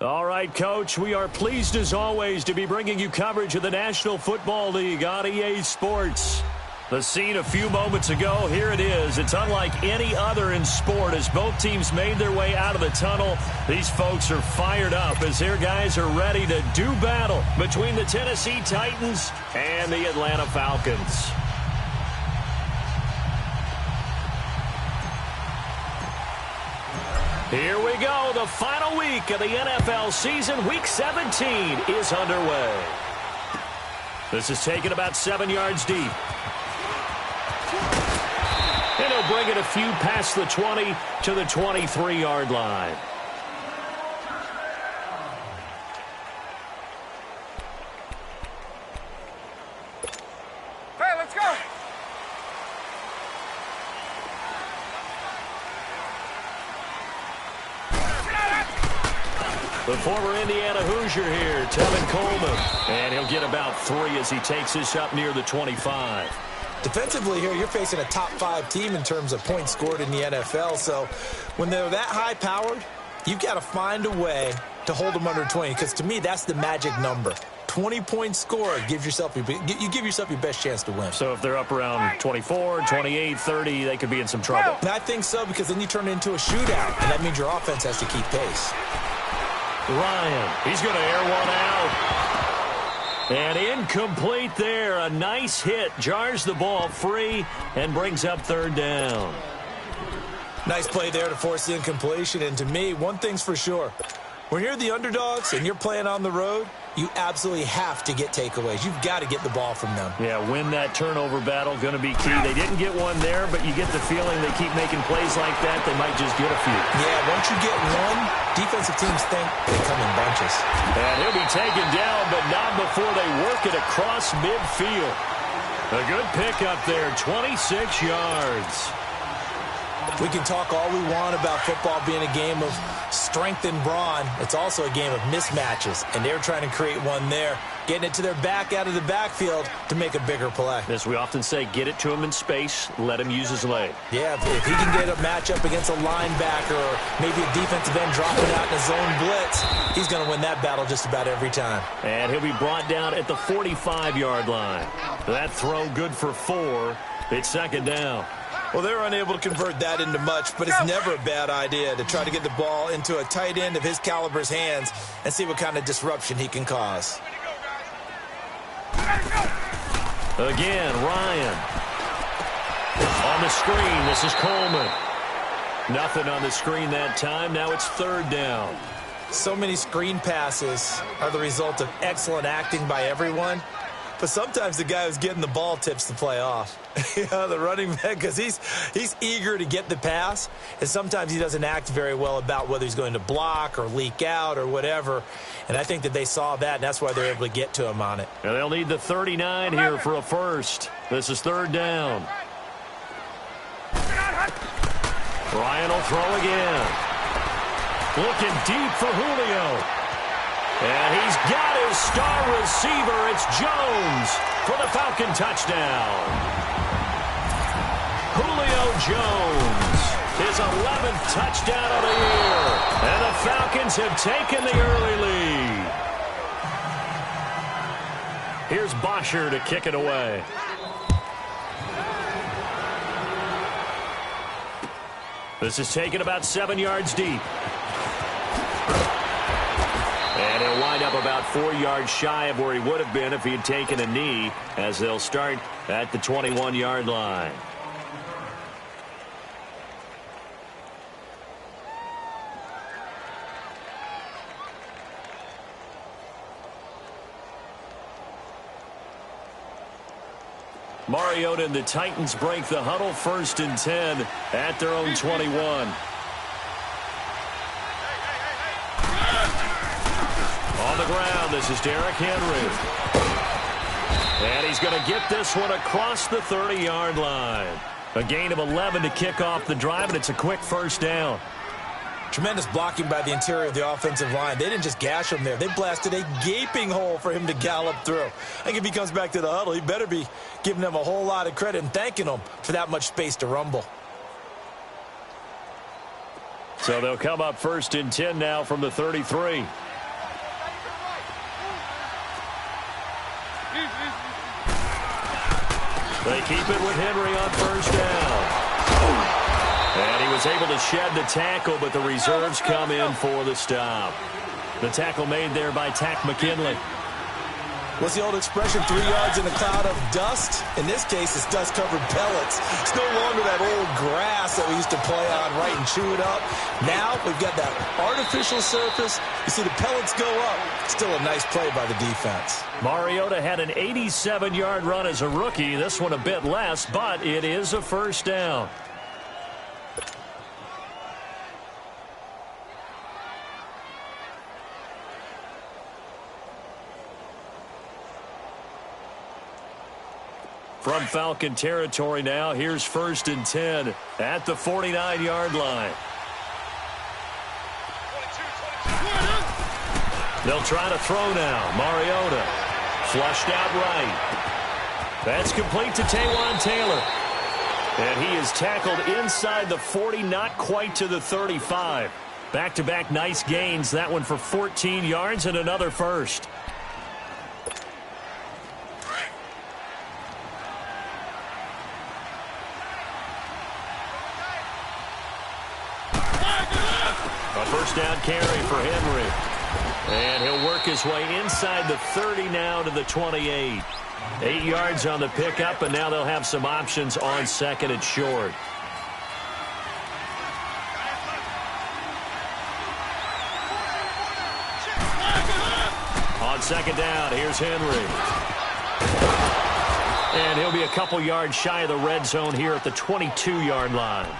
All right, Coach, we are pleased as always to be bringing you coverage of the National Football League on EA Sports. The scene a few moments ago, here it is. It's unlike any other in sport as both teams made their way out of the tunnel. These folks are fired up as their guys are ready to do battle between the Tennessee Titans and the Atlanta Falcons. Here we go. The final week of the NFL season. Week 17 is underway. This is taken about 7 yards deep. And he'll bring it a few past the 20 to the 23-yard line. Hey, let's go! The former Indiana Hoosier here, Tevin Coleman. And he'll get about 3 as he takes this up near the 25. Defensively here, you're facing a top-5 team in terms of points scored in the NFL. So when they're that high-powered, you've got to find a way to hold them under 20. Because to me, that's the magic number. 20-point score, you give yourself your best chance to win. So if they're up around 24, 28, 30, they could be in some trouble. And I think so, because then you turn it into a shootout, and that means your offense has to keep pace. Ryan, he's going to air one out. And incomplete there. A nice hit. Jars the ball free and brings up 3rd down. Nice play there to force the incompletion. And to me, one thing's for sure. When you're the underdogs and you're playing on the road, you absolutely have to get takeaways. You've got to get the ball from them. Yeah, win that turnover battle, going to be key. They didn't get one there, but you get the feeling they keep making plays like that, they might just get a few. Yeah, once you get one, defensive teams think they come in bunches. And he'll be taken down, but not before they work it across midfield. A good pickup there, 26 yards. We can talk all we want about football being a game of strength and brawn. It's also a game of mismatches, and they're trying to create one there, getting it to their back out of the backfield to make a bigger play. As we often say, get it to him in space, let him use his leg. Yeah, if he can get a matchup against a linebacker or maybe a defensive end dropping out in a zone blitz, he's going to win that battle just about every time. And he'll be brought down at the 45-yard line. That throw good for 4. It's 2nd down. Well, they're unable to convert that into much, but it's never a bad idea to try to get the ball into a tight end of his caliber's hands and see what kind of disruption he can cause. Again, Ryan. On the screen, this is Coleman. Nothing on the screen that time. Now it's 3rd down. So many screen passes are the result of excellent acting by everyone. But sometimes the guy who's getting the ball tips the play off. The running back, because he's eager to get the pass, and sometimes he doesn't act very well about whether he's going to block or leak out or whatever. And I think that they saw that, and that's why they're able to get to him on it. And they'll need the 39 here for a first. This is 3rd down. Ryan will throw again. Looking deep for Julio. And he's got his star receiver. It's Jones for the Falcon touchdown. Julio Jones, his 11th touchdown of the year. And the Falcons have taken the early lead. Here's Bosher to kick it away. This is taken about 7 yards deep. And he'll wind up about 4 yards shy of where he would have been if he had taken a knee, as they'll start at the 21-yard line. Mariota and the Titans break the huddle, 1st and 10 at their own 21. On the ground, this is Derrick Henry. And he's going to get this one across the 30-yard line. A gain of 11 to kick off the drive, and it's a quick 1st down. Tremendous blocking by the interior of the offensive line. They didn't just gash him there. They blasted a gaping hole for him to gallop through. I think if he comes back to the huddle, he better be giving them a whole lot of credit and thanking them for that much space to rumble. So they'll come up 1st and 10 now from the 33. They keep it with Henry on first down. And he was able to shed the tackle, but the reserves come in for the stop. The tackle made there by Tack McKinley. What's the old expression, 3 yards in a cloud of dust? In this case, it's dust-covered pellets. It's no longer that old grass that we used to play on, right, and chew it up. Now we've got that artificial surface. You see the pellets go up. Still a nice play by the defense. Mariota had an 87-yard run as a rookie. This one a bit less, but it is a first down. From Falcon territory now, here's 1st and 10 at the 49-yard line. They'll try to throw now. Mariota flushed out right. That's complete to Taywan Taylor. And he is tackled inside the 40, not quite to the 35. Back-to-back nice gains. That one for 14 yards and another first. First down carry for Henry. And he'll work his way inside the 30 now to the 28. 8 yards on the pickup, and now they'll have some options on 2nd and short. On 2nd down, here's Henry. And he'll be a couple yards shy of the red zone here at the 22-yard line.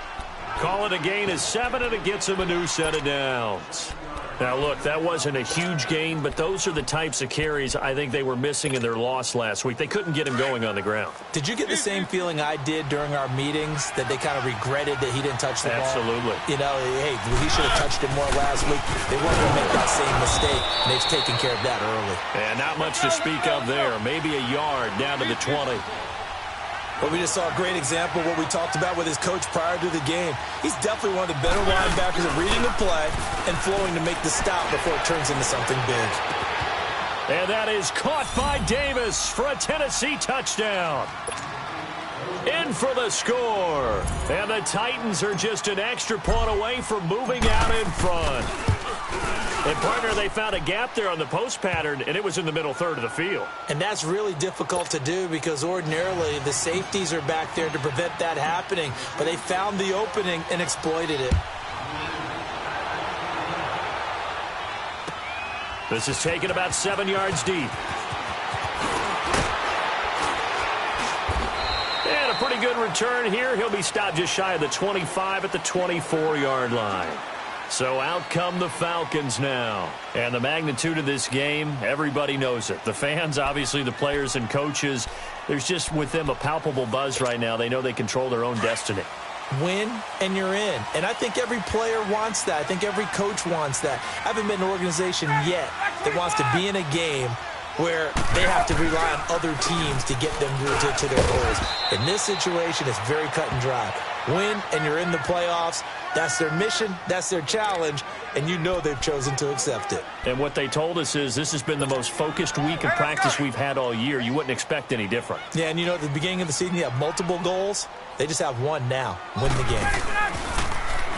Call it a gain of 7, and it gets him a new set of downs. Now, look, that wasn't a huge gain, but those are the types of carries I think they were missing in their loss last week. They couldn't get him going on the ground. Did you get the same feeling I did during our meetings, that they kind of regretted that he didn't touch the ball? Absolutely. You know, hey, he should have touched it more last week. They weren't going to make that same mistake, and they've taken care of that early. And not much to speak of there. Maybe a yard down to the 20. But we just saw a great example of what we talked about with his coach prior to the game. He's definitely one of the better linebackers at reading the play and flowing to make the stop before it turns into something big. And that is caught by Davis for a Tennessee touchdown. In for the score. And the Titans are just an extra point away from moving out in front. And, partner, they found a gap there on the post pattern, and it was in the middle third of the field. And that's really difficult to do because ordinarily the safeties are back there to prevent that happening. But they found the opening and exploited it. This is taken about 7 yards deep. And a pretty good return here. He'll be stopped just shy of the 25 at the 24-yard line. So out come the Falcons now. And the magnitude of this game, everybody knows it. The fans, obviously the players and coaches, there's just with them a palpable buzz right now. They know they control their own destiny. Win, and you're in. And I think every player wants that. I think every coach wants that. I haven't been an organization yet that wants to be in a game where they have to rely on other teams to get them to their goals. In this situation, it's very cut and dry. Win, and you're in the playoffs. That's their mission. That's their challenge. And you know they've chosen to accept it. And what they told us is this has been the most focused week of practice we've had all year. You wouldn't expect any different. Yeah, and you know, at the beginning of the season, you have multiple goals. They just have one now. Win the game.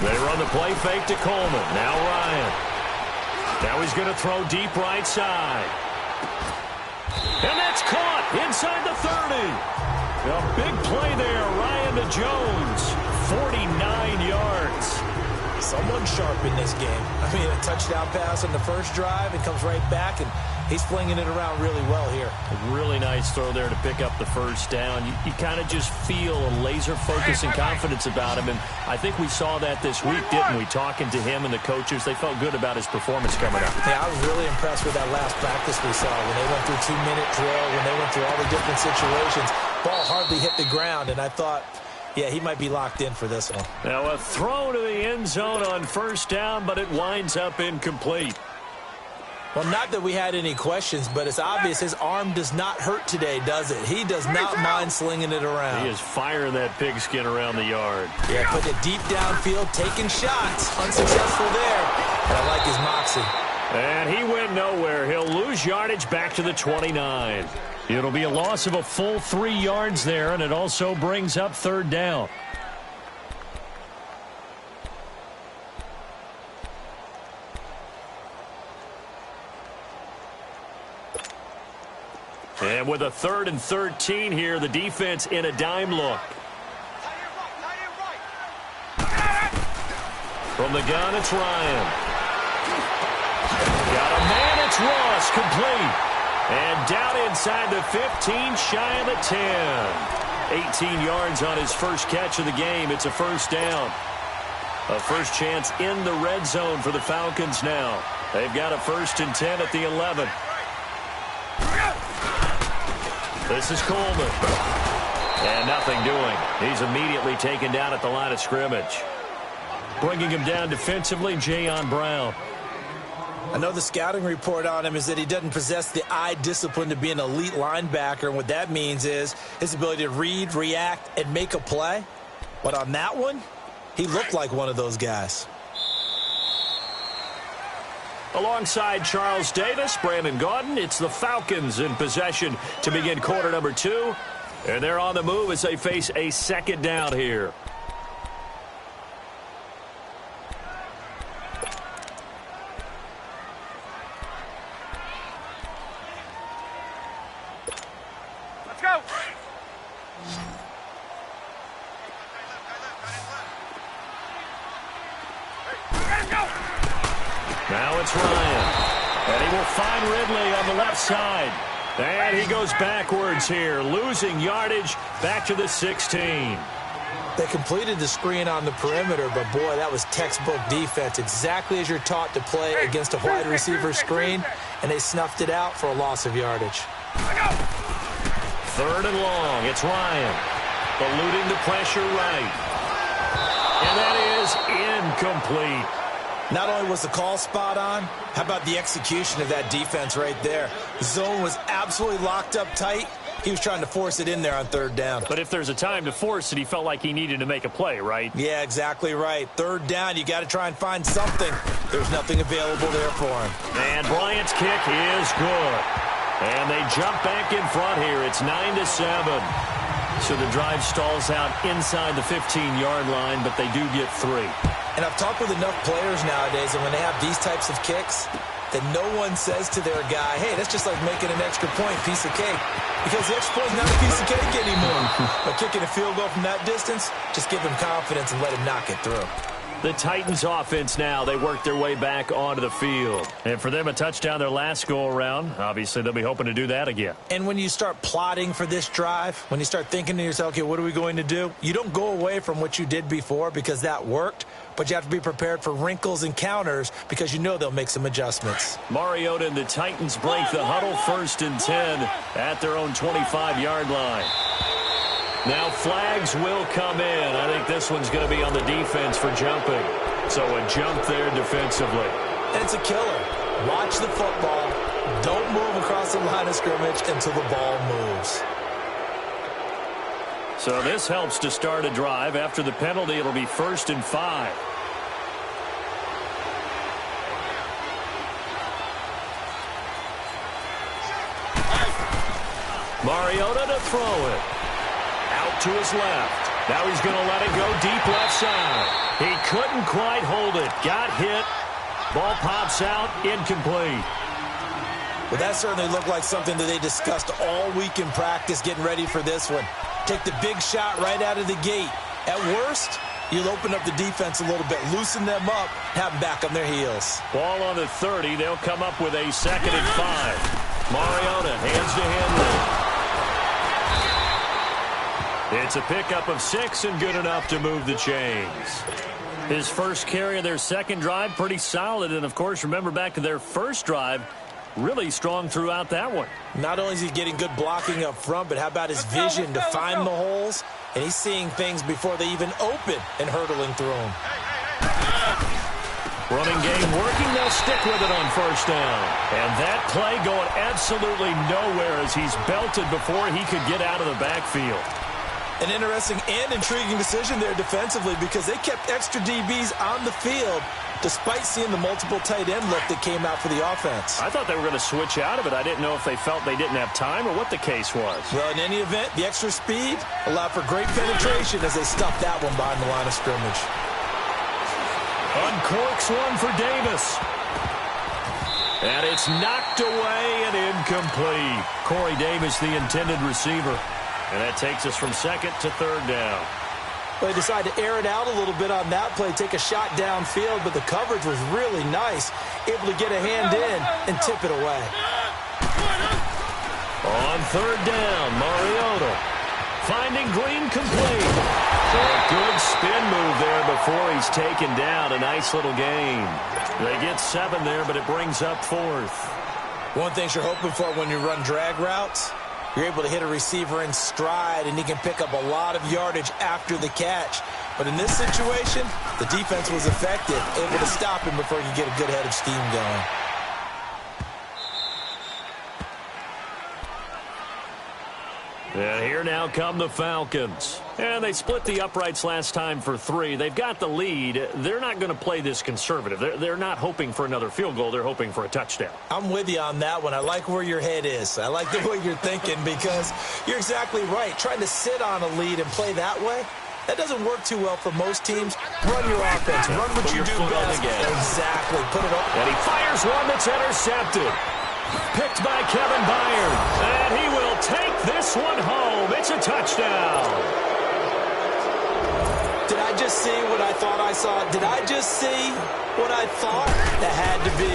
They run the play fake to Coleman. Now Ryan. Now he's going to throw deep right side. And that's caught inside the 30. A big play there. Ryan to Jones. 49 yards. Someone sharp in this game. I mean, a touchdown pass on the first drive. It comes right back, and he's flinging it around really well here. A really nice throw there to pick up the first down. You kind of just feel a laser focus and confidence about him, and I think we saw that this week, didn't we? Talking to him and the coaches, they felt good about his performance coming up. Yeah, I was really impressed with that last practice we saw when they went through 2-minute drill, when they went through all the different situations. Ball hardly hit the ground, and I thought, yeah, he might be locked in for this one. Now a throw to the end zone on first down, but it winds up incomplete. Well, not that we had any questions, but it's obvious his arm does not hurt today, does it? He does not mind slinging it around. He is firing that pigskin around the yard. Yeah, putting it deep downfield, taking shots. Unsuccessful there, but I like his moxie. And he went nowhere. He'll lose yardage back to the 29. It'll be a loss of a full 3 yards there, and it also brings up third down. And with a 3rd and 13 here, the defense in a dime look. From the gun, it's Ryan. Got a man, it's Ross, complete. And down inside the 15, shy of the 10. 18 yards on his first catch of the game. It's a first down. A first chance in the red zone for the Falcons now. They've got a 1st and 10 at the 11. This is Coleman. And nothing doing. He's immediately taken down at the line of scrimmage. Bringing him down defensively, Jayon Brown. I know the scouting report on him is that he doesn't possess the eye discipline to be an elite linebacker. And what that means is his ability to read, react, and make a play. But on that one, he looked like one of those guys. Alongside Charles Davis, Brandon Gaudin, it's the Falcons in possession to begin quarter number 2. And they're on the move as they face a second down here. Let's go. Now it's Ryan. And he will find Ridley on the left side. And he goes backwards here, losing yardage back to the 16. They completed the screen on the perimeter, but boy, that was textbook defense. Exactly as you're taught to play against a wide receiver screen, and they snuffed it out for a loss of yardage. 3rd and long. It's Ryan. Eluding the pressure right. And that is incomplete. Not only was the call spot on, how about the execution of that defense right there? The zone was absolutely locked up tight. He was trying to force it in there on 3rd down. But if there's a time to force it, he felt like he needed to make a play, right? Yeah, exactly right. 3rd down, you got to try and find something. There's nothing available there for him. And Bryant's kick is good. And they jump back in front here. It's 9-7. So the drive stalls out inside the 15-yard line, but they do get 3. And I've talked with enough players nowadays, and when they have these types of kicks, that no one says to their guy, hey, that's just like making an extra point, piece of cake. Because the extra point is not a piece of cake anymore. But kicking a field goal from that distance, just give him confidence and let him knock it through. The Titans offense now, they work their way back onto the field. And for them, a touchdown their last go-around. Obviously, they'll be hoping to do that again. And when you start plotting for this drive, when you start thinking to yourself, okay, what are we going to do? You don't go away from what you did before because that worked. But you have to be prepared for wrinkles and counters because you know they'll make some adjustments. Mariota and the Titans break the huddle 1st and 10 at their own 25-yard line. Now flags will come in. I think this one's going to be on the defense for jumping. So a jump there defensively. And it's a killer. Watch the football. Don't move across the line of scrimmage until the ball moves. So this helps to start a drive. After the penalty, it'll be 1st and 5. Mariota to throw it. Out to his left. Now he's going to let it go deep left side. He couldn't quite hold it. Got hit. Ball pops out. Incomplete. Well, that certainly looked like something that they discussed all week in practice getting ready for this one. Take the big shot right out of the gate. At worst, you'll open up the defense a little bit, loosen them up, have them back on their heels. Ball on the 30. They'll come up with a 2nd and 5. Mariota hands to Henry. It's a pickup of 6 and good enough to move the chains. His first carry of their second drive, pretty solid. And, of course, remember back to their first drive, really strong throughout that one. Not only is he getting good blocking up front, but how about his vision to find the holes? And he's seeing things before they even open and hurtling through them. Running game working. They'll stick with it on 1st down. And that play going absolutely nowhere as he's belted before he could get out of the backfield. An interesting and intriguing decision there defensively because they kept extra DBs on the field despite seeing the multiple tight end look that came out for the offense. I thought they were going to switch out of it. I didn't know if they felt they didn't have time or what the case was. Well, in any event, the extra speed allowed for great penetration as they stuffed that one behind the line of scrimmage. Uncorks one for Davis. And it's knocked away and incomplete. Corey Davis, the intended receiver. And that takes us from second to third down. Well, they decided to air it out a little bit on that play, take a shot downfield, but the coverage was really nice, able to get a hand in and tip it away. On third down, Mariota finding Green complete. A good spin move there before he's taken down. A nice little gain. They get 7 there, but it brings up 4th. One thing you're hoping for when you run drag routes, you're able to hit a receiver in stride, and he can pick up a lot of yardage after the catch. But in this situation, the defense was effective, able to stop him before he could get a good head of steam going. And here now come the Falcons. And they split the uprights last time for 3. They've got the lead. They're not going to play this conservative. They're not hoping for another field goal. They're hoping for a touchdown. I'm with you on that one. I like where your head is. I like the way you're thinking because you're exactly right. Trying to sit on a lead and play that way, that doesn't work too well for most teams. Run your offense. Run what you do best. Exactly. Put it up. And he fires one that's intercepted. Picked by Kevin Byard. And he will take this one home. It's a touchdown. Did I just see what I thought I saw? Did I just see what I thought? That had to be.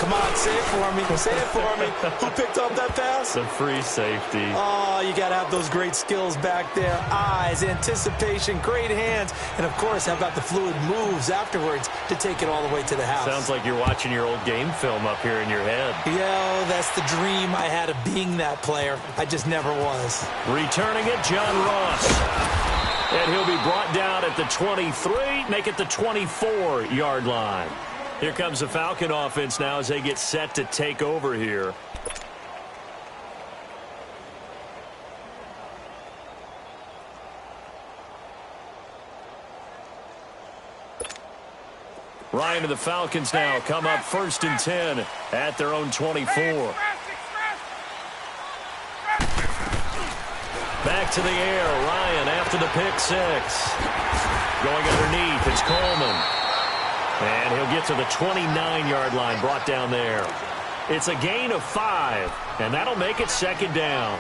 Come on, say it for me. Say it for me. Who picked up that pass? The free safety. Oh, you got to have those great skills back there. Eyes, anticipation, great hands. And, of course, how about the fluid moves afterwards to take it all the way to the house? Sounds like you're watching your old game film up here in your head. Yeah, that's the dream I had of being that player. I just never was. Returning it, John Ross. And he'll be brought down at the 23, make it the 24-yard line. Here comes the Falcon offense now as they get set to take over here. Ryan and the Falcons now come up 1st and 10 at their own 24. Back to the air, Ryan after the pick 6. Going underneath, it's Coleman. And he'll get to the 29-yard line, brought down there. It's a gain of 5, and that'll make it 2nd down.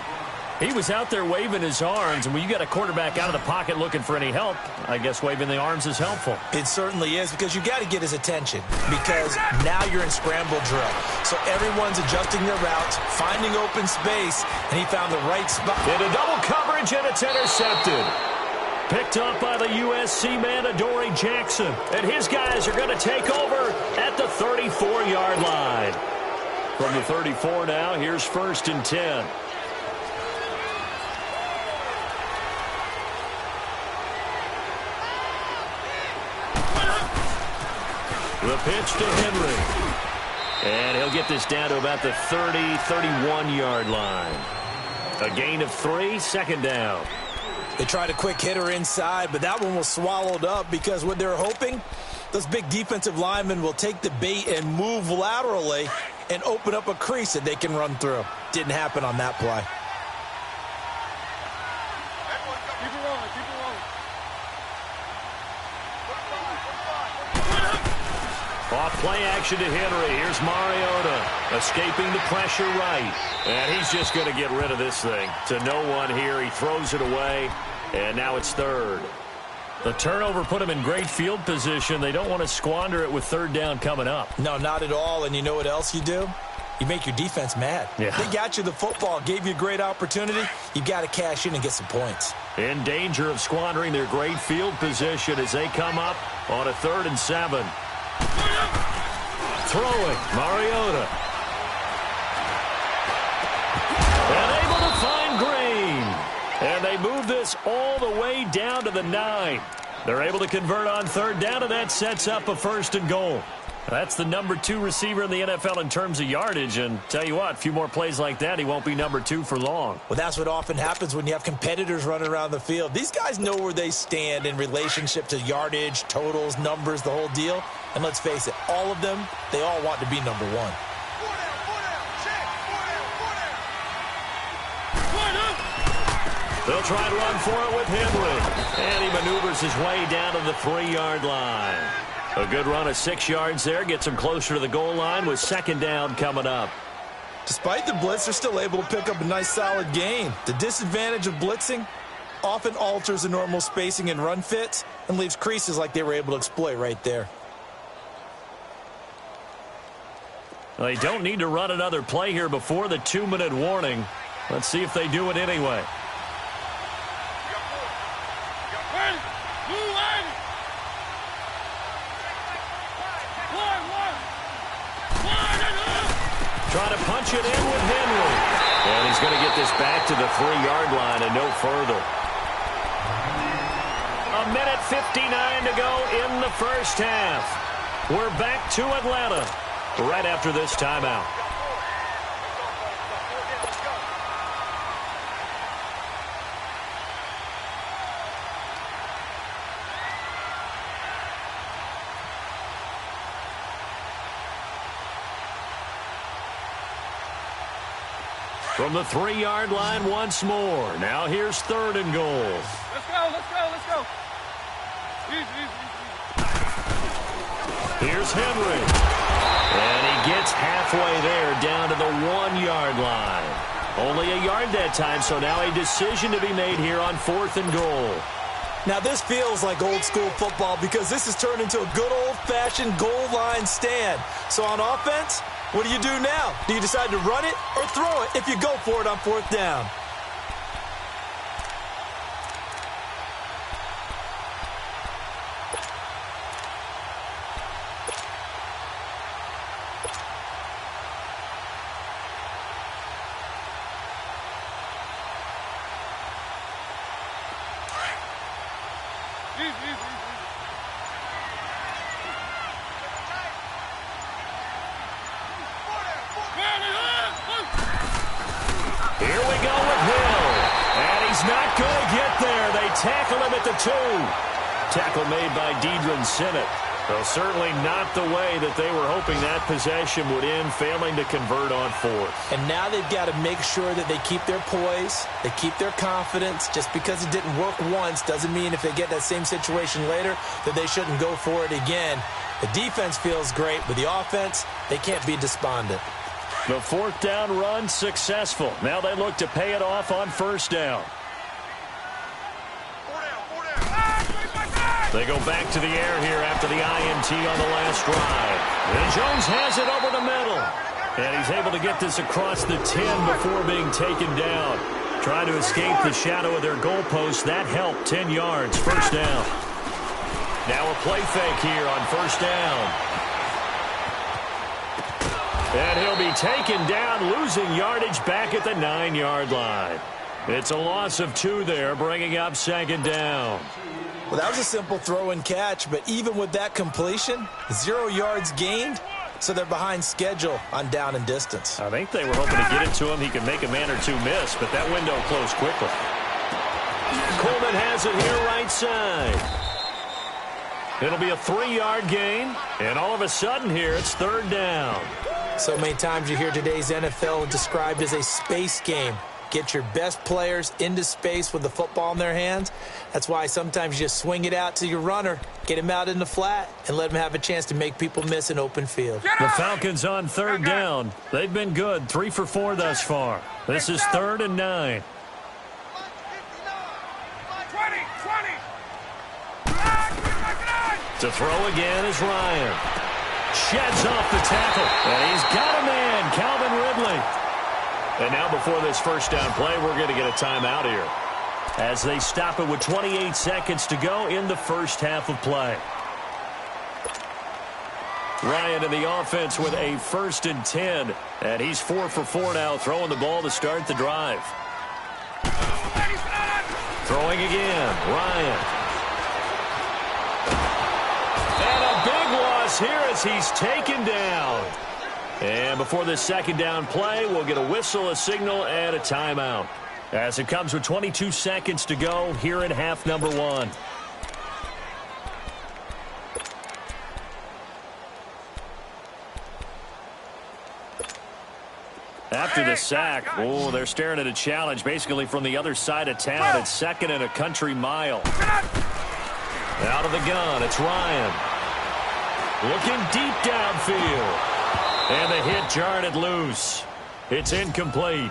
He was out there waving his arms, and when you got a quarterback out of the pocket looking for any help, I guess waving the arms is helpful. It certainly is, because you got to get his attention, because now you're in scramble drill. So everyone's adjusting their routes, finding open space, and he found the right spot. Into double coverage, and it's intercepted. Picked up by the USC man, Adoree Jackson. And his guys are going to take over at the 34-yard line. From the 34 now, here's 1st and 10. The pitch to Henry. And he'll get this down to about the 30, 31-yard line. A gain of 3, 2nd down. They tried a quick hitter inside, but that one was swallowed up because what they're hoping, those big defensive linemen will take the bait and move laterally and open up a crease that they can run through. Didn't happen on that play. Off play action to Henry. Here's Mariota escaping the pressure right. And he's just going to get rid of this thing. To no one here. He throws it away. And now it's 3rd. The turnover put him in great field position. They don't want to squander it with 3rd down coming up. No, not at all. And you know what else you do? You make your defense mad. Yeah. They got you the football, gave you a great opportunity. You got to cash in and get some points. In danger of squandering their great field position as they come up on a 3rd and 7. Throwing, Mariota. And able to find Green. And they move this all the way down to the 9. They're able to convert on 3rd down, and that sets up a 1st and goal. That's the number 2 receiver in the NFL in terms of yardage. And tell you what, a few more plays like that, he won't be number 2 for long. Well, that's what often happens when you have competitors running around the field. These guys know where they stand in relationship to yardage, totals, numbers, the whole deal. And let's face it, all of them, they all want to be number 1. They'll try to run for it with Henry. And he maneuvers his way down to the 3-yard line. A good run of 6 yards there. Gets him closer to the goal line with 2nd down coming up. Despite the blitz, they're still able to pick up a nice solid gain. The disadvantage of blitzing often alters the normal spacing and run fits and leaves creases like they were able to exploit right there. Well, they don't need to run another play here before the 2-minute warning. Let's see if they do it anyway. Trying to punch it in with Henry. And he's going to get this back to the 3-yard line and no further. 1:59 to go in the first half. We're back to Atlanta right after this timeout. From the 3-yard line once more. Now here's 3rd and goal. Let's go, let's go, let's go. Here's Henry. And he gets halfway there down to the 1-yard line. Only a yard that time, so now a decision to be made here on 4th and goal. Now this feels like old school football because this has turned into a good old-fashioned goal line stand. So on offense, what do you do now? Do you decide to run it or throw it if you go for it on 4th down? Here we go with Hill. And he's not going to get there. They tackle him at the 2. Tackle made by Deidron Sinnott. Well, certainly not the way that they were hoping that possession would end, failing to convert on 4th. And now they've got to make sure that they keep their poise, they keep their confidence. Just because it didn't work once doesn't mean if they get that same situation later that they shouldn't go for it again. The defense feels great, but the offense, they can't be despondent. The 4th down run successful. Now they look to pay it off on 1st down. They go back to the air here after the INT on the last drive. And Jones has it over the middle. And he's able to get this across the 10 before being taken down. Trying to escape the shadow of their goalpost. That helped. 10 yards. 1st down. Now a play fake here on 1st down. And he'll be taken down, losing yardage back at the 9-yard line. It's a loss of 2 there, bringing up 2nd down. Well, that was a simple throw and catch, but even with that completion, 0 yards gained, so they're behind schedule on down and distance. I think they were hoping to get it to him. He could make a man or 2 miss, but that window closed quickly. Coleman has it here right side. It'll be a 3-yard gain, and all of a sudden here it's 3rd down. So many times you hear today's NFL described as a space game. Get your best players into space with the football in their hands. That's why sometimes you just swing it out to your runner, get him out in the flat, and let him have a chance to make people miss an open field. The Falcons on 3rd down. They've been good, 3 for 4 thus far. This is 3rd and 9. 20. To throw again is Ryan. Sheds off the tackle, and he's got a man, Calvin Ridley. And now before this 1st down play, we're going to get a timeout here as they stop it with 28 seconds to go in the first half of play. Ryan in the offense with a 1st and 10, and he's 4 for 4 now, throwing the ball to start the drive. Throwing again, Ryan. And a big loss here as he's taken down. And before this second down play, we'll get a whistle, a signal, and a timeout. As it comes with 22 seconds to go here in half number 1. After the sack, they're staring at a challenge basically from the other side of town. It's second and a country mile. Out of the gun, it's Ryan. Looking deep downfield. And the hit jarred it loose. It's incomplete.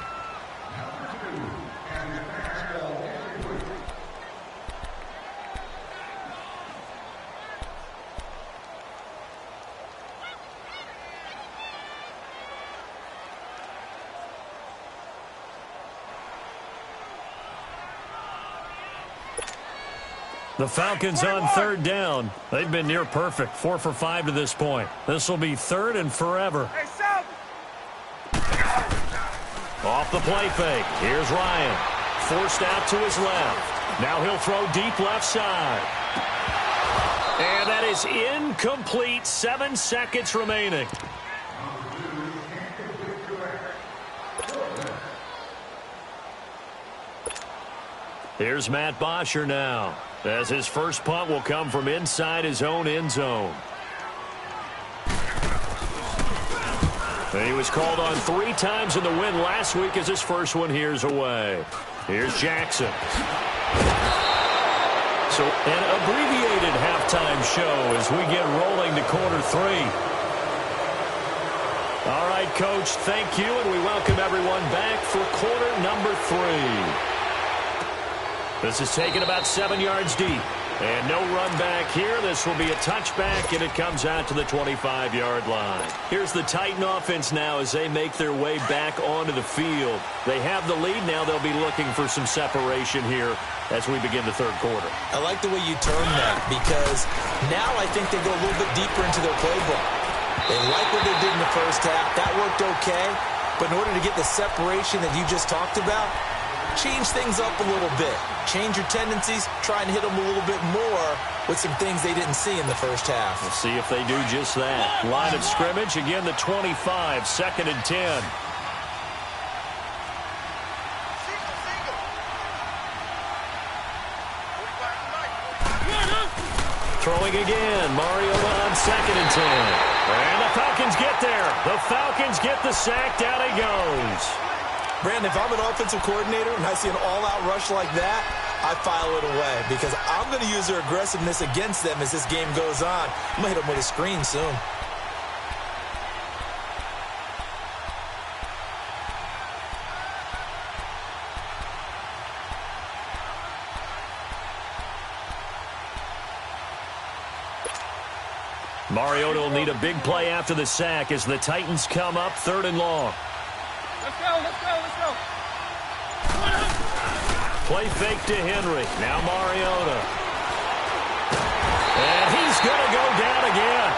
The Falcons on third down. They've been near perfect, 4 for 5 to this point. This will be third and forever. Off the play fake. Here's Ryan. Forced out to his left. Now he'll throw deep left side. And that is incomplete. 7 seconds remaining. Here's Matt Bosher now, as his first punt will come from inside his own end zone. And he was called on 3 times in the win last week as his first one here's away. Here's Jackson. So an abbreviated halftime show as we get rolling to quarter 3. All right, Coach, thank you, and we welcome everyone back for quarter number 3. This is taken about 7 yards deep. And no run back here. This will be a touchback, and it comes out to the 25-yard line. Here's the Titan offense now as they make their way back onto the field. They have the lead. Now they'll be looking for some separation here as we begin the third quarter. I like the way you term that because now I think they go a little bit deeper into their playbook. They like what they did in the first half. That worked okay. But in order to get the separation that you just talked about, change things up a little bit. Change your tendencies. Try and hit them a little bit more with some things they didn't see in the first half. We'll see if they do just that. Line of scrimmage, again the 25, second and 10. Throwing again, Mariota on second and 10. And the Falcons get there. The Falcons get the sack. Down he goes. Brandon, if I'm an offensive coordinator and I see an all-out rush like that, I file it away because I'm going to use their aggressiveness against them as this game goes on. I'm going to hit them with a screen soon. Mariota will need a big play after the sack as the Titans come up third and long. Let's go, let's go, let's go. Play fake to Henry. Now Mariota. And he's going to go down again.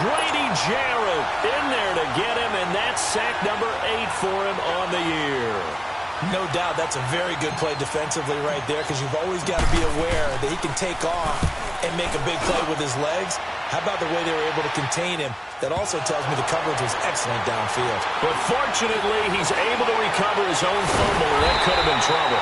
Grady Jarrett in there to get him, and that's sack number 8 for him on the year. No doubt that's a very good play defensively right there because you've always got to be aware that he can take off and make a big play with his legs. How about the way they were able to contain him? That also tells me the coverage was excellent downfield. But fortunately, he's able to recover his own fumble, or that could have been trouble.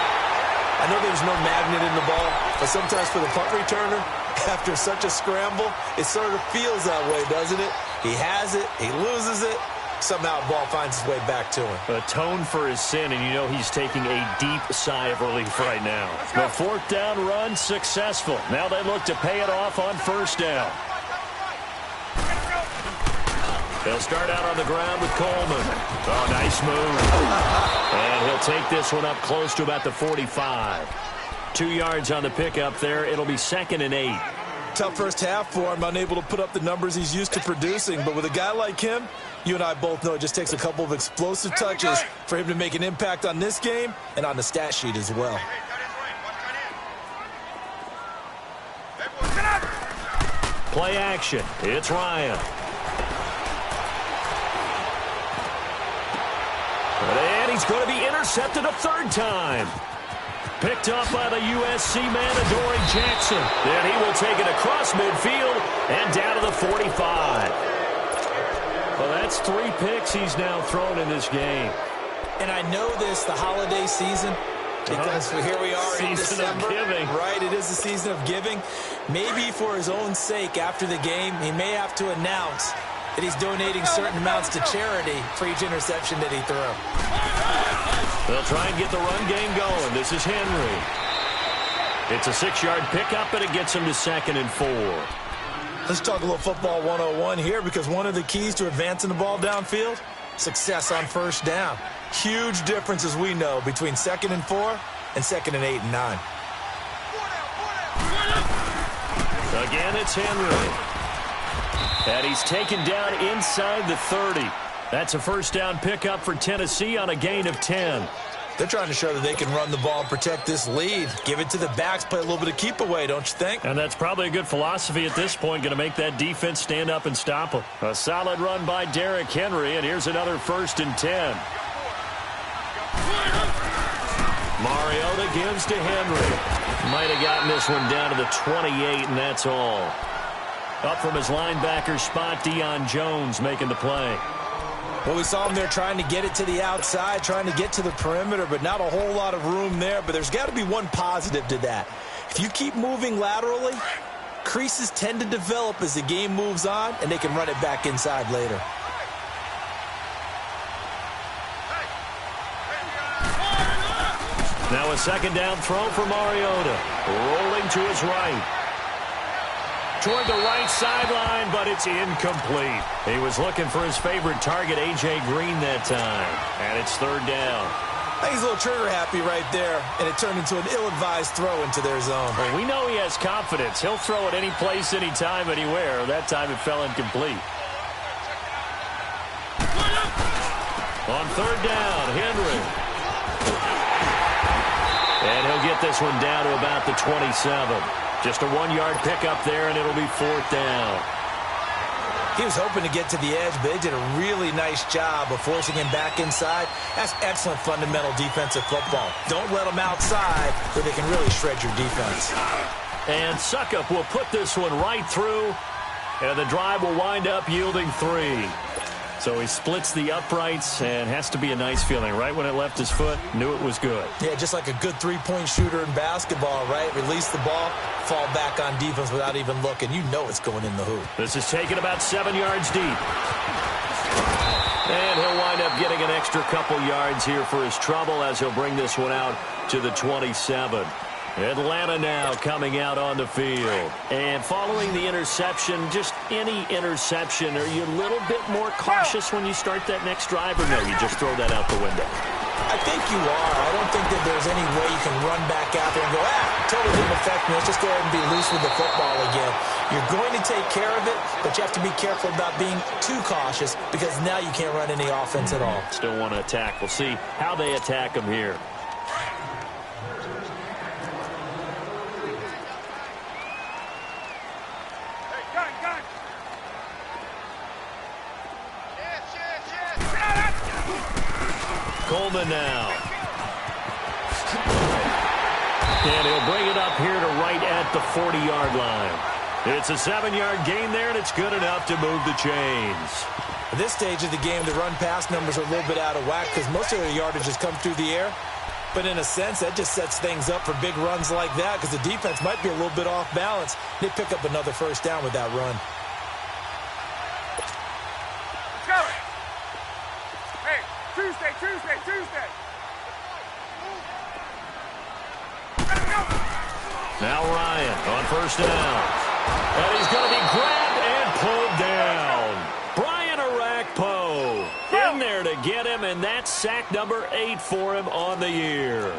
I know there's no magnet in the ball, but sometimes for the punt returner, after such a scramble, it sort of feels that way, doesn't it? He has it, he loses it, somehow the ball finds its way back to him. Atone for his sin, and you know he's taking a deep sigh of relief right now. The fourth down run successful. Now they look to pay it off on first down. They'll start out on the ground with Coleman. Oh, nice move. And he'll take this one up close to about the 45. 2 yards on the pickup there. It'll be second and 8. Tough first half for him, unable to put up the numbers he's used to producing. But with a guy like him, you and I both know it just takes a couple of explosive touches for him to make an impact on this game and on the stat sheet as well. Play action. It's Ryan. And he's going to be intercepted a third time. Picked up by the USC man, Adoree Jackson. Then he will take it across midfield and down to the 45. Well, that's 3 picks he's now thrown in this game. And I know this, the holiday season, because here we are in December. Season of giving. Right, it is the season of giving. Maybe for his own sake, after the game, he may have to announce that he's donating certain amounts to charity for each interception that he threw. They'll try and get the run game going. This is Henry. It's a 6-yard pickup, and it gets him to 2nd and 4. Let's talk a little football 101 here, because one of the keys to advancing the ball downfield, success on first down. Huge difference, as we know, between 2nd and 4 and 2nd and 8 and 9. Again, it's Henry. And he's taken down inside the 30. That's a first down pickup for Tennessee on a gain of 10. They're trying to show that they can run the ball and protect this lead. Give it to the backs, play a little bit of keep away, don't you think? And that's probably a good philosophy at this point, going to make that defense stand up and stop them. A solid run by Derrick Henry, and here's another 1st and 10. Mariota gives to Henry. Might have gotten this one down to the 28, and that's all. Up from his linebacker spot, Deion Jones making the play. Well, we saw him there trying to get it to the outside, trying to get to the perimeter, but not a whole lot of room there. But there's got to be one positive to that. If you keep moving laterally, creases tend to develop as the game moves on, and they can run it back inside later. Now a 2nd down throw for Mariota. Rolling to his right. Toward the right sideline, but it's incomplete. He was looking for his favorite target, A.J. Green, that time. And it's 3rd down. I think he's a little trigger happy right there, and it turned into an ill-advised throw into their zone. Well, we know he has confidence. He'll throw it any place, anytime, anywhere. That time it fell incomplete. On 3rd down, Henry. And he'll get this one down to about the 27. Just a 1-yard pickup there, and it'll be 4th down. He was hoping to get to the edge, but they did a really nice job of forcing him back inside. That's excellent fundamental defensive football. Don't let them outside where they can really shred your defense. And Suckup will put this one right through, and the drive will wind up yielding 3. So he splits the uprights, and has to be a nice feeling. Right when it left his foot, knew it was good. Yeah, just like a good 3-point shooter in basketball, right? Release the ball, fall back on defense without even looking. You know it's going in the hoop. This is taken about 7 yards deep. And he'll wind up getting an extra couple yards here for his trouble as he'll bring this one out to the 27. Atlanta now coming out on the field. And following the interception, just any interception, are you a little bit more cautious when you start that next drive, or no, you just throw that out the window? I think you are. I don't think that there's any way you can run back out there and go, totally didn't affect me. Let's just go ahead and be loose with the football again. You're going to take care of it, but you have to be careful about being too cautious, because now you can't run any offense at all. Still want to attack. We'll see how they attack him here. Coleman now. And he'll bring it up here to right at the 40-yard line. It's a 7-yard gain there, and it's good enough to move the chains. At this stage of the game, the run-pass numbers are a little bit out of whack because most of their yardage has come through the air. But in a sense, that just sets things up for big runs like that because the defense might be a little bit off balance. They pick up another 1st down with that run. Tuesday. Now Ryan on 1st down. And he's going to be grabbed and pulled down. Brian Arakpo in there to get him, and that's sack number 8 for him on the year.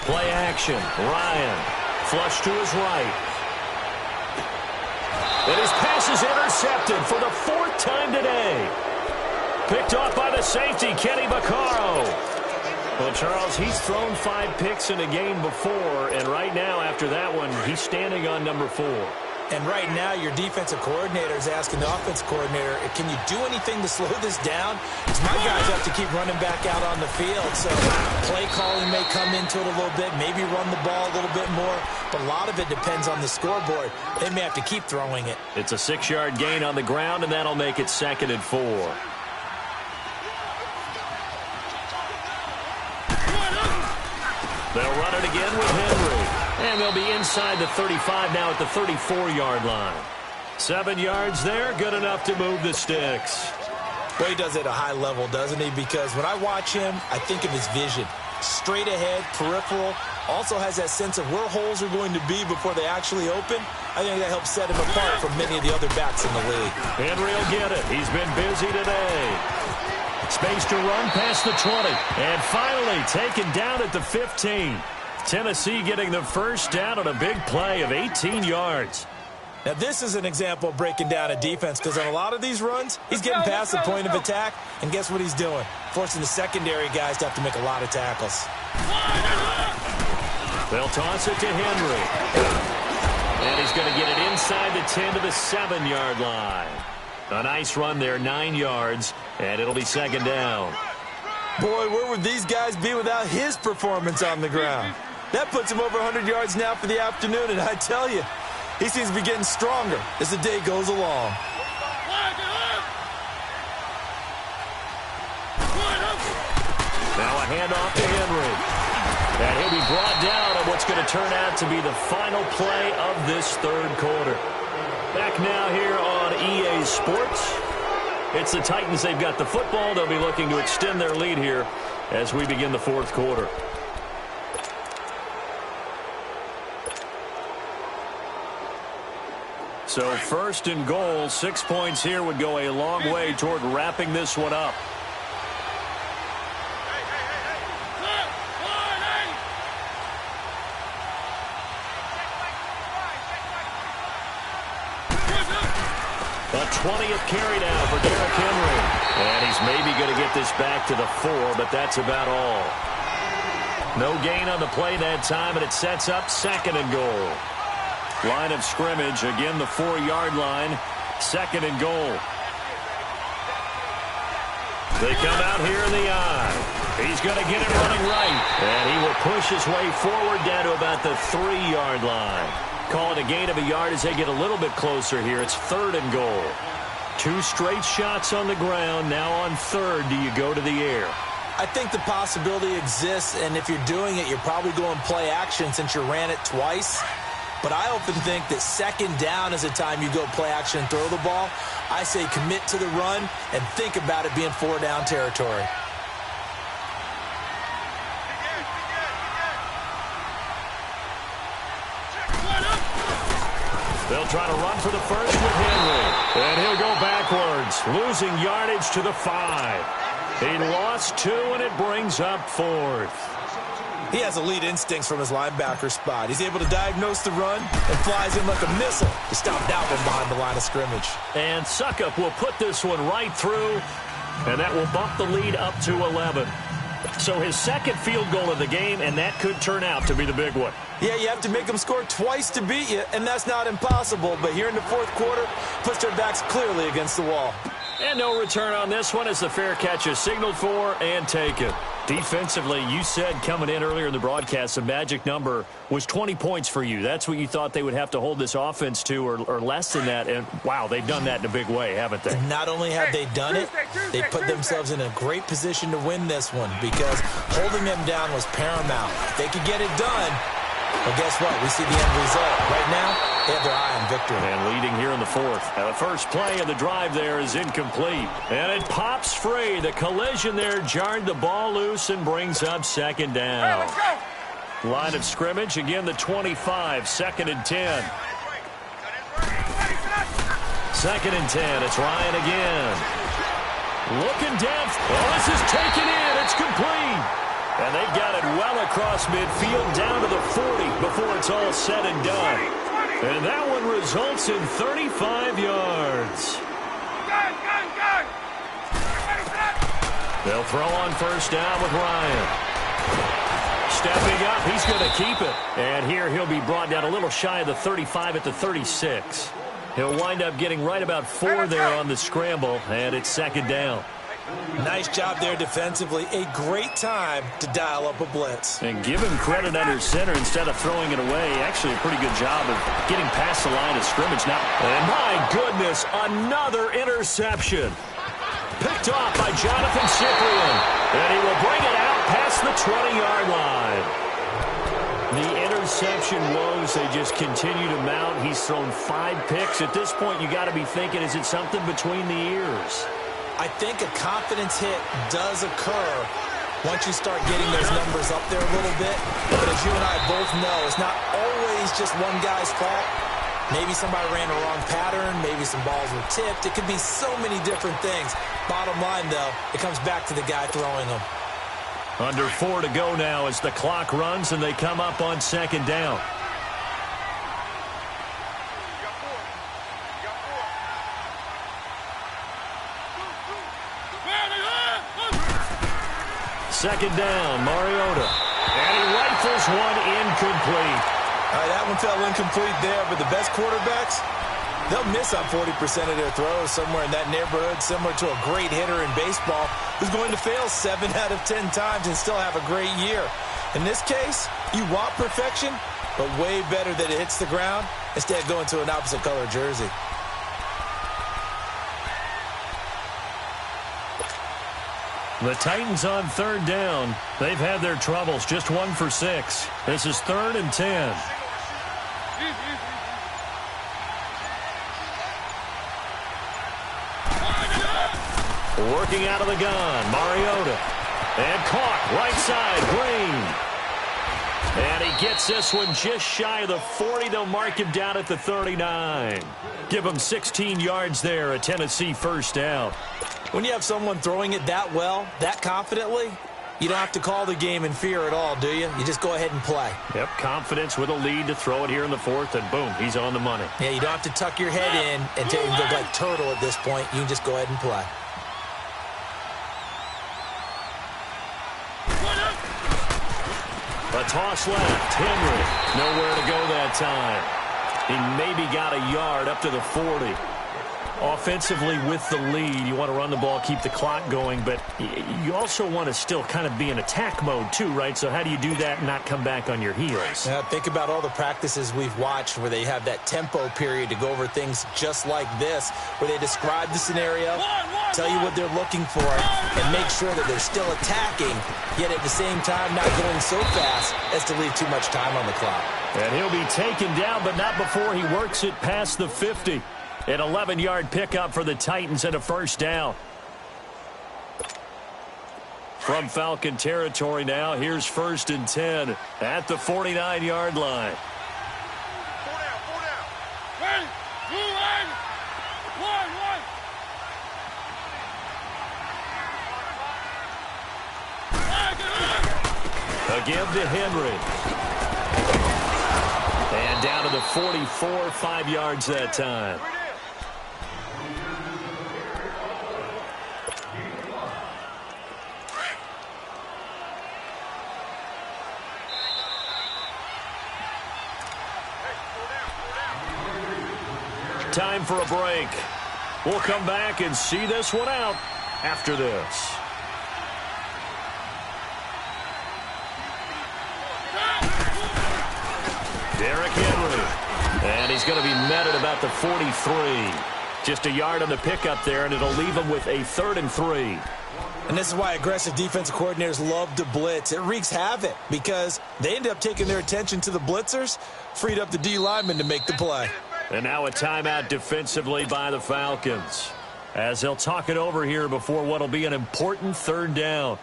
Play action. Ryan flush to his right. And his pass is intercepted for the 4th time today. Picked off by the safety, Kenny Vaccaro. Well, Charles, he's thrown 5 picks in a game before, and right now, after that one, he's standing on number 4. And right now, your defensive coordinator is asking the offensive coordinator, can you do anything to slow this down? Because my guys have to keep running back out on the field. So play calling may come into it a little bit, maybe run the ball a little bit more. But a lot of it depends on the scoreboard. They may have to keep throwing it. It's a 6-yard gain on the ground, and that'll make it 2nd and 4. They'll run it again with Henry. And they'll be inside the 35 now at the 34-yard line. 7 yards there, good enough to move the sticks. Well, he does it at a high level, doesn't he? Because when I watch him, I think of his vision. Straight ahead, peripheral. Also has that sense of where holes are going to be before they actually open. I think that helps set him apart from many of the other backs in the league. Henry will get it. He's been busy today. Space to run past the 20. And finally taken down at the 15. Tennessee getting the first down on a big play of 18 yards. Now, this is an example of breaking down a defense because on a lot of these runs, he's getting past the point of attack, and guess what he's doing? Forcing the secondary guys to have to make a lot of tackles. They'll toss it to Henry. And he's going to get it inside the 10 to the 7-yard line. A nice run there, 9 yards, and it'll be 2nd down. Boy, where would these guys be without his performance on the ground? That puts him over 100 yards now for the afternoon, and I tell you, he seems to be getting stronger as the day goes along. Now a handoff to Henry. And he'll be brought down on what's going to turn out to be the final play of this 3rd quarter. Back now here on EA Sports. It's the Titans. They've got the football. They'll be looking to extend their lead here as we begin the 4th quarter. So 1st and goal, 6 points here would go a long way toward wrapping this one up. A 20th carry now for Derrick Henry. And he's maybe going to get this back to the 4, but that's about all. No gain on the play that time, and it sets up 2nd and goal. Line of scrimmage, again the 4-yard line, 2nd and goal. They come out here in the eye. He's going to get it running right. And he will push his way forward down to about the 3-yard line. Call it a gain of a yard as they get a little bit closer here. It's 3rd and goal. 2 straight shots on the ground. Now on 3rd, do you go to the air? I think the possibility exists, and if you're doing it, you're probably going play action since you ran it twice. But I often think that 2nd down is the time you go play action and throw the ball. I say commit to the run and think about it being 4-down territory. They'll try to run for the first with Henry. And he'll go backwards, losing yardage to the 5. He lost 2, and it brings up 4th. He has elite instincts from his linebacker spot. He's able to diagnose the run and flies in like a missile to stop that one behind the line of scrimmage. And Suckup will put this one right through, and that will bump the lead up to 11. So his 2nd field goal of the game, and that could turn out to be the big one. Yeah, you have to make them score twice to beat you, and that's not impossible. But here in the 4th quarter, puts their backs clearly against the wall. And no return on this one as the fair catch is signaled for and taken. Defensively, you said coming in earlier in the broadcast, the magic number was 20 points for you. That's what you thought they would have to hold this offense to or less than that. And, wow, they've done that in a big way, haven't they? Not only have they done it, they put themselves in a great position to win this one because holding them down was paramount. If they could get it done, well, guess what? We see the end result. Right now, they have their eye on victory. And leading here in the 4th. Now, the first play of the drive there is incomplete. And it pops free. The collision there jarred the ball loose and brings up 2nd down. Line of scrimmage, again the 25, 2nd and 10. 2nd and 10, it's Ryan again. Looking down. Oh, this is taken in. It's complete. And they've got it well across midfield down to the 40 before it's all said and done. And that one results in 35 yards. They'll throw on 1st down with Ryan. Stepping up, he's going to keep it. And here he'll be brought down a little shy of the 35 at the 36. He'll wind up getting right about 4 there on the scramble, and it's second down. Nice job there defensively. A great time to dial up a blitz. And give him credit under center instead of throwing it away. Actually, a pretty good job of getting past the line of scrimmage now. And my goodness, another interception. Picked off by Jonathan Cyprian. And he will bring it out past the 20-yard line. The interception woes, they just continue to mount. He's thrown 5 picks. At this point, you got to be thinking, is it something between the ears? I think a confidence hit does occur once you start getting those numbers up there a little bit. But as you and I both know, it's not always just one guy's fault. Maybe somebody ran a wrong pattern. Maybe some balls were tipped. It could be so many different things. Bottom line, though, it comes back to the guy throwing them. Under 4 to go now as the clock runs and they come up on second down. Second down, Mariota. And he rifles one incomplete. All right, that one fell incomplete there, but the best quarterbacks, they'll miss on 40% of their throws somewhere in that neighborhood, similar to a great hitter in baseball who's going to fail 7 out of 10 times and still have a great year. In this case, you want perfection, but way better that it hits the ground instead of going to an opposite color jersey. The Titans on third down. They've had their troubles, just 1 for 6. This is 3rd and 10. Working out of the gun, Mariota. And caught, right side, Green. And he gets this one just shy of the 40. They'll mark him down at the 39. Give him 16 yards there, a Tennessee first down. When you have someone throwing it that well, that confidently, you don't have to call the game in fear at all, do you? You just go ahead and play. Yep, confidence with a lead to throw it here in the 4th, and boom, he's on the money. Yeah, you don't have to tuck your head in and take him look like turtle at this point. You can just go ahead and play. A toss left, Henry. Nowhere to go that time. He maybe got a yard up to the 40. Offensively with the lead, you want to run the ball, keep the clock going, but you also want to still kind of be in attack mode too, right? So how do you do that and not come back on your heels? Yeah, think about all the practices we've watched where they have that tempo period to go over things just like this, where they describe the scenario, tell you what they're looking for, and make sure that they're still attacking, yet at the same time not going so fast as to leave too much time on the clock. And he'll be taken down, but not before he works it past the 50. An 11-yard pickup for the Titans and a first down. From Falcon territory now, here's 1st and 10 at the 49-yard line. 4 down. Ready, 2, 1, 1. Again to Henry. And down to the 44, 5 yards that time. Time for a break. We'll come back and see this one out after this. Derrick Henry. And he's going to be met at about the 43. Just a yard on the pickup there, and it'll leave him with a 3rd and 3. And this is why aggressive defensive coordinators love to blitz. It wreaks havoc because they end up taking their attention to the blitzers, freed up the D lineman to make the play. And now a timeout defensively by the Falcons as they'll talk it over here before what will be an important 3rd down.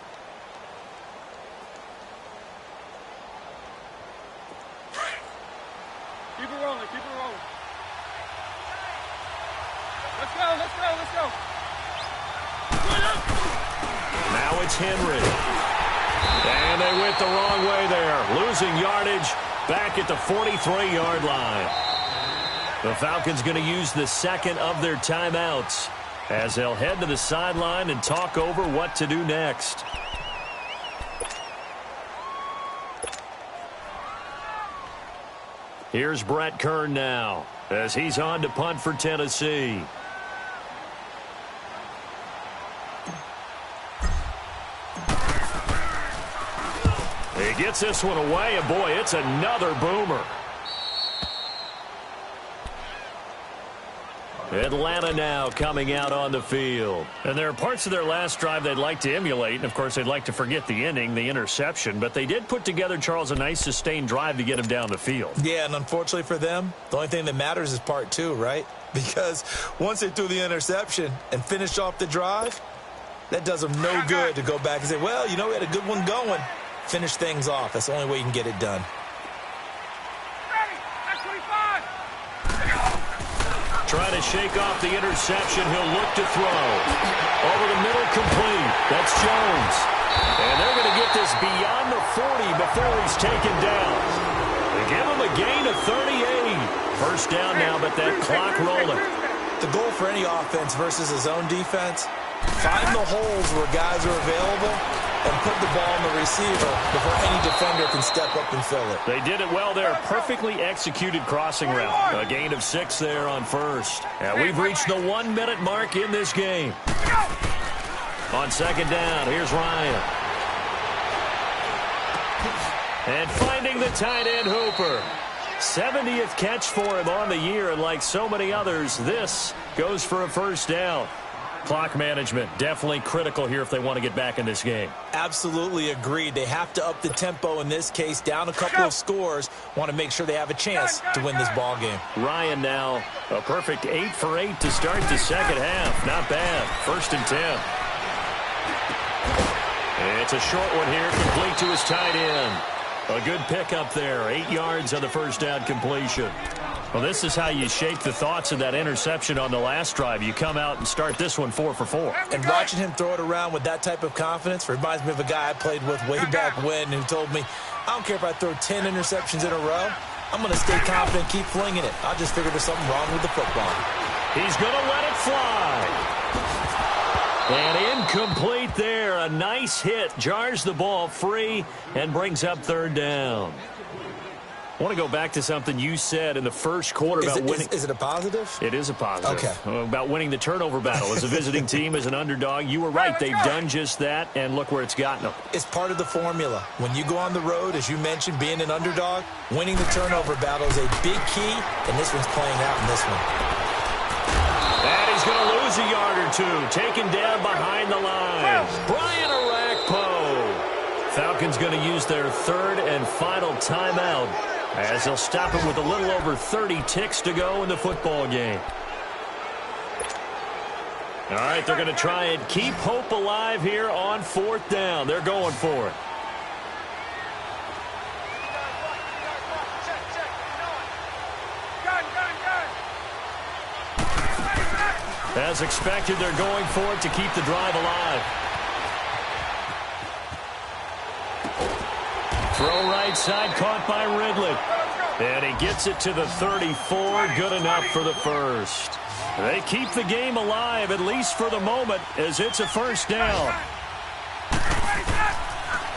Keep it rolling. Let's go. Now it's Henry. And they went the wrong way there. Losing yardage back at the 43-yard line. The Falcons going to use the 2nd of their timeouts as they'll head to the sideline and talk over what to do next. Here's Brett Kern now as he's on to punt for Tennessee. He gets this one away, and boy, it's another boomer. Atlanta now coming out on the field. And there are parts of their last drive they'd like to emulate. And, of course, they'd like to forget the ending, the interception. But they did put together, Charles, a nice sustained drive to get him down the field. Yeah, and unfortunately for them, the only thing that matters is part two, right? Because once they threw the interception and finished off the drive, that does them no good to go back and say, well, you know, we had a good one going. Finish things off. That's the only way you can get it done. Trying to shake off the interception. He'll look to throw. Over the middle, complete. That's Jones. And they're going to get this beyond the 40 before he's taken down. They give him a gain of 38. First down now, but that clock rolling. The goal for any offense versus his own defense, find the holes where guys are available and put the ball on the receiver before any defender can step up and fill it. They did it well there. Perfectly executed crossing route. A gain of 6 there on first. And we've reached the 1-minute mark in this game. On second down, here's Ryan. And finding the tight end, Hooper. 70th catch for him on the year, and like so many others, this goes for a first down. Clock management, definitely critical here if they want to get back in this game. Absolutely agreed. They have to up the tempo in this case, down a couple of scores, want to make sure they have a chance to win this ball game. Ryan now, a perfect 8 for 8 to start the second half. Not bad. First and 10. It's a short one here, complete to his tight end. A good pickup there, 8 yards on the first down completion. Well, this is how you shake the thoughts of that interception on the last drive. You come out and start this one 4 for 4. And watching him throw it around with that type of confidence reminds me of a guy I played with way back when who told me, I don't care if I throw 10 interceptions in a row. I'm going to stay confident, keep flinging it. I just figured there's something wrong with the football. He's going to let it fly. And incomplete there. A nice hit. Jars the ball free and brings up third down. I want to go back to something you said in the first quarter about winning. Is it a positive? It is a positive. Okay. About winning the turnover battle as a visiting team, as an underdog. You were right. They've done just that, and look where it's gotten them. It's part of the formula. When you go on the road, as you mentioned, being an underdog, winning the turnover battle is a big key, and this one's playing out in this one. And he's going to lose a yard or two. Taken down behind the line. Brian Arakpo. Falcons going to use their third and final timeout, as they'll stop it with a little over 30 ticks to go in the football game. All right, they're going to try and keep hope alive here on fourth down. They're going for it. As expected, they're going for it to keep the drive alive. Throw right side, caught by Ridley. And he gets it to the 34, good enough for the first. They keep the game alive, at least for the moment, as it's a first down.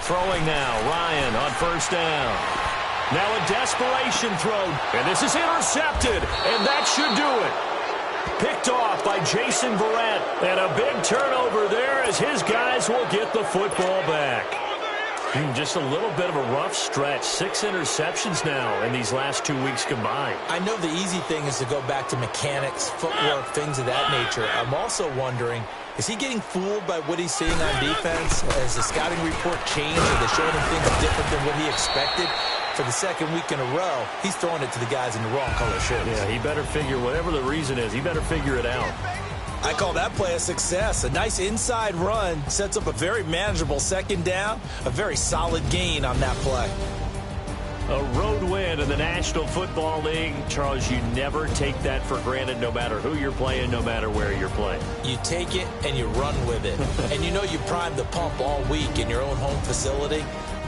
Throwing now, Ryan on first down. Now a desperation throw, and this is intercepted, and that should do it. Picked off by Jason Verrett, and a big turnover there as his guys will get the football back. Just a little bit of a rough stretch. 6 interceptions now in these last 2 weeks combined. I know the easy thing is to go back to mechanics, footwork, things of that nature. I'm also wondering, is he getting fooled by what he's seeing on defense? Has the scouting report changed? Are they showing him things different than what he expected? For the second week in a row, he's throwing it to the guys in the wrong color shirts. Yeah, he better figure, whatever the reason is, he better figure it out. I call that play a success. A nice inside run sets up a very manageable second down, a very solid gain on that play. A road win in the National Football League. Charles, you never take that for granted, no matter who you're playing, no matter where you're playing. You take it and you run with it. And you know you primed the pump all week in your own home facility.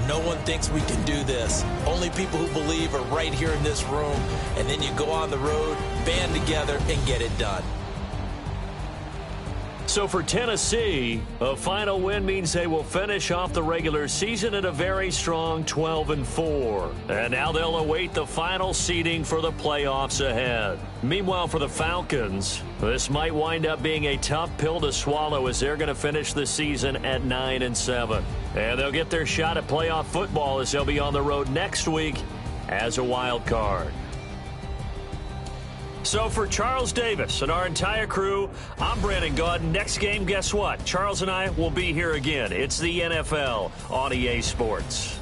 No one thinks we can do this. Only people who believe are right here in this room. And then you go on the road, band together, and get it done. So for Tennessee, a final win means they will finish off the regular season at a very strong 12-4. And now they'll await the final seeding for the playoffs ahead. Meanwhile, for the Falcons, this might wind up being a tough pill to swallow as they're going to finish the season at 9-7. And they'll get their shot at playoff football as they'll be on the road next week as a wild card. So for Charles Davis and our entire crew, I'm Brandon Gaudin. Next game, guess what? Charles and I will be here again. It's the NFL on EA Sports.